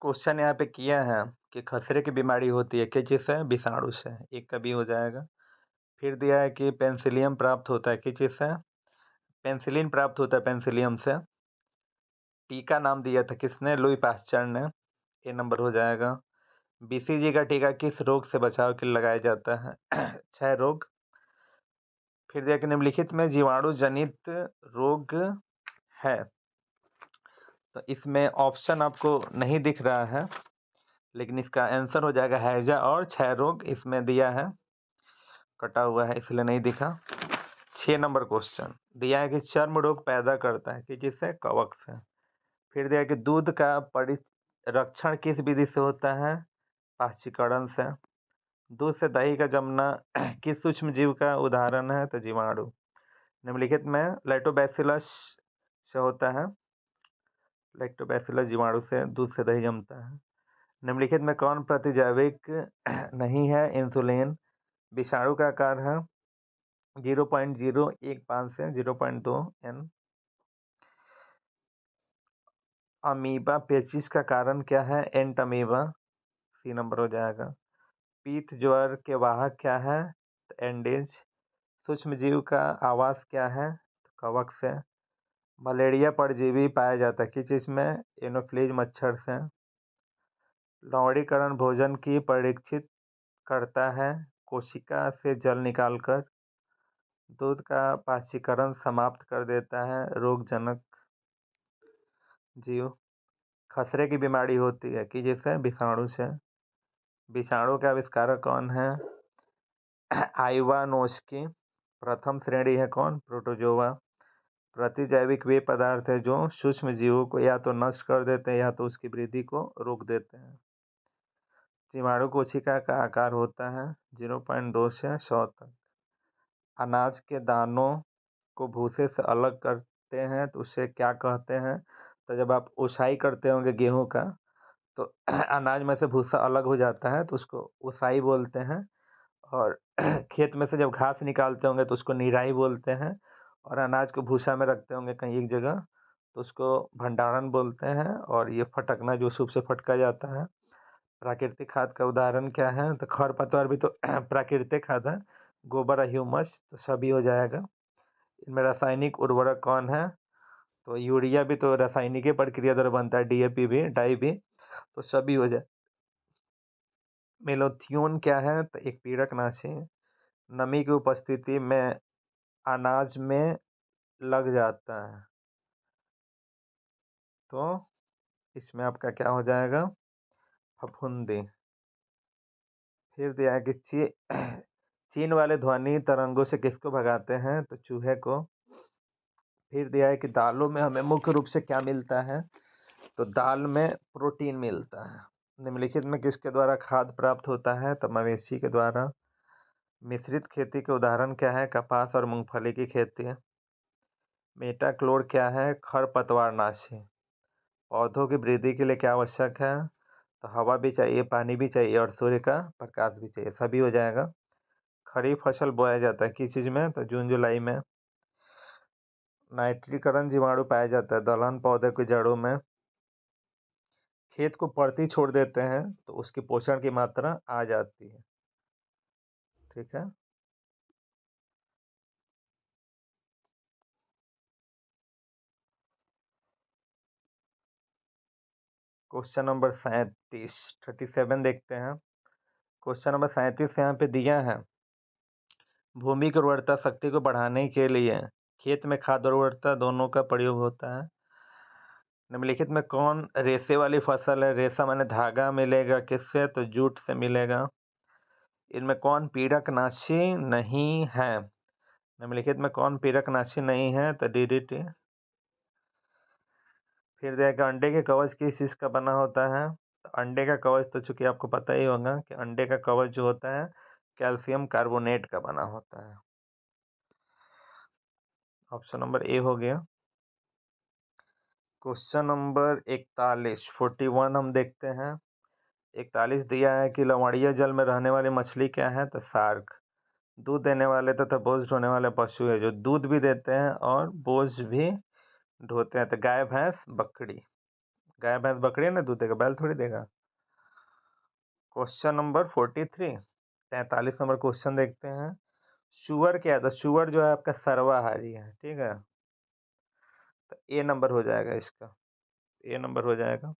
Question यहाँ पे किया है कि खसरे की बीमारी होती है किस चीज़ से? विषाणु से। एक का बी हो जाएगा। फिर दिया है कि पेनिसिलियम प्राप्त होता है किस चीज़ से? पेनिसिलिन प्राप्त होता है पेनिसिलियम से। टीका नाम दिया था किसने? लुई पास्चर ने। ए नंबर हो जाएगा। बीसीजी का टीका किस रोग से बचाव के लिए लगाया जाता है? क्षय रोग। फिर दिया कि निम्नलिखित में जीवाणु जनित रोग है, तो इसमें ऑप्शन आपको नहीं दिख रहा है, लेकिन इसका आंसर हो जाएगा हैजा और क्षय रोग। इसमें दिया है, कटा हुआ है इसलिए नहीं दिखा। 6 नंबर क्वेश्चन दिया है कि चर्म रोग पैदा करता है कि जिससे? कवक से। फिर दिया है कि दूध का परिरक्षण किस विधि से होता है? पाचीकरण से। दूध से दही का जमना किस सूक्ष्म जीव का उदाहरण है? तो जीवाणु। निम्नलिखित में लैक्टोबैसिलस से होता है। लैक्टोबैसिलस जीवाणु से दूध से दही जमता है। निम्नलिखित में कौन प्रतिजैविक नहीं है? इंसुलिन। विषाणु का आकार है 0.015 से 0.2 n। अमीबा पेचिश का कारण क्या है? एंट अमीबा। सी नंबर हो जाएगा। पीत ज्वर के वाहक क्या है? तो एंडेज। सूक्ष्म जीव का आवास क्या है? तो कवक से। मलेरिया परजीवी पाया जाता है किस चीज में? एनोफ्लीज मच्छर से। लवणीकरण भोजन की परीक्षित करता है कोशिका से जल निकालकर। दूध का पाचीकरण समाप्त कर देता है रोगजनक जीव। खसरे की बीमारी होती है कि जिससे? विषाणु से। विषाणु का आविष्कारक कौन है? आइवानोस्की। प्रथम श्रेणी है कौन? प्रोटोजोआ। प्रतिजैविक वे पदार्थ है जो सूक्ष्म जीवों को या तो नष्ट कर देते हैं या तो उसकी वृद्धि को रोक देते हैं। जीवाणु कोशिका का आकार होता है 0.2 से 100 तक। अनाज के दानों को भूसे से अलग करते हैं तो उसे क्या कहते हैं? तो जब आप उसाई करते होंगे गेहूं का, तो अनाज में से भूसा अलग हो जाता है तो उसको उसाई बोलते हैं। और खेत में से जब घास निकालते होंगे तो उसको निराई बोलते हैं। और अनाज को भूसा में रखते होंगे कहीं एक जगह तो उसको भंडारण बोलते हैं। और ये फटकना जो सूप से फटका जाता है। प्राकृतिक खाद का उदाहरण क्या है? तो खरपतवार भी तो प्राकृतिक खाद है। गोबर और ह्यूमस, तो सभी हो जाएगा। इनमें रासायनिक उर्वरक कौन है? तो यूरिया भी तो रासायनिक प्रक्रिया द्वारा बनता है, डीएपी भी, डाई भी, तो सभी हो जाए। मेलोथियोन क्या है? तो एक पीड़कनाशी। नमी की उपस्थिति में अनाज में लग जाता है, तो इसमें आपका क्या हो जाएगा? फफूंदी। फिर दिया है कि चीन वाले ध्वनि तरंगों से किसको भगाते हैं? तो चूहे को। फिर दिया है कि दालों में हमें मुख्य रूप से क्या मिलता है? तो दाल में प्रोटीन मिलता है। निम्नलिखित में किसके द्वारा खाद प्राप्त होता है? तो मवेशी के द्वारा। मिश्रित खेती के उदाहरण क्या है? कपास और मूंगफली की खेती। मेटाक्लोर क्या है? खरपतवारनाशी। पौधों की वृद्धि के लिए क्या आवश्यक है? तो हवा भी चाहिए, पानी भी चाहिए और सूर्य का प्रकाश भी चाहिए, सभी हो जाएगा। खरीफ फसल बोया जाता है किस चीज में? तो जून जुलाई में। नाइट्रीकरण जीवाणु पाया जाता है दलहन पौधे की जड़ों में। खेत को परती छोड़ देते हैं तो उसकी पोषण की मात्रा आ जाती है। ठीक है। क्वेश्चन नंबर 37 देखते हैं। क्वेश्चन नंबर 37 यहाँ पे दिया है, भूमि की उर्वरता शक्ति को बढ़ाने के लिए खेत में खाद और उर्वरता दोनों का प्रयोग होता है। निम्नलिखित में कौन रेशे वाली फसल है? रेशा माने धागा मिलेगा किससे? तो जूट से मिलेगा। इनमें कौन पीड़कनाशी नहीं है? निम्नलिखित में कौन पीड़कनाशी नहीं है? तो डीडीटी। फिर देखा अंडे के कवच किस चीज का बना होता है? तो अंडे का कवच तो चूंकि आपको पता ही होगा कि अंडे का कवच जो होता है कैल्शियम कार्बोनेट का बना होता है। ऑप्शन नंबर ए हो गया। क्वेश्चन नंबर 41 हम देखते हैं। 41 दिया है कि लवणीय जल में रहने वाली मछली क्या है? तो शार्क। दूध देने वाले तथा बोझ ढोने वाले पशु है जो दूध भी देते हैं और बोझ भी ढोते हैं, तो गाय भैंस बकरी। गाय भैंस बकरी है ना, दूध देगा, बैल थोड़ी देगा। क्वेश्चन नंबर 43, 43 नंबर क्वेश्चन देखते हैं। सुअर क्या था? सुअर जो है आपका सर्वाहारी है, ठीक है। तो ए नंबर हो जाएगा इसका, ए नंबर हो जाएगा।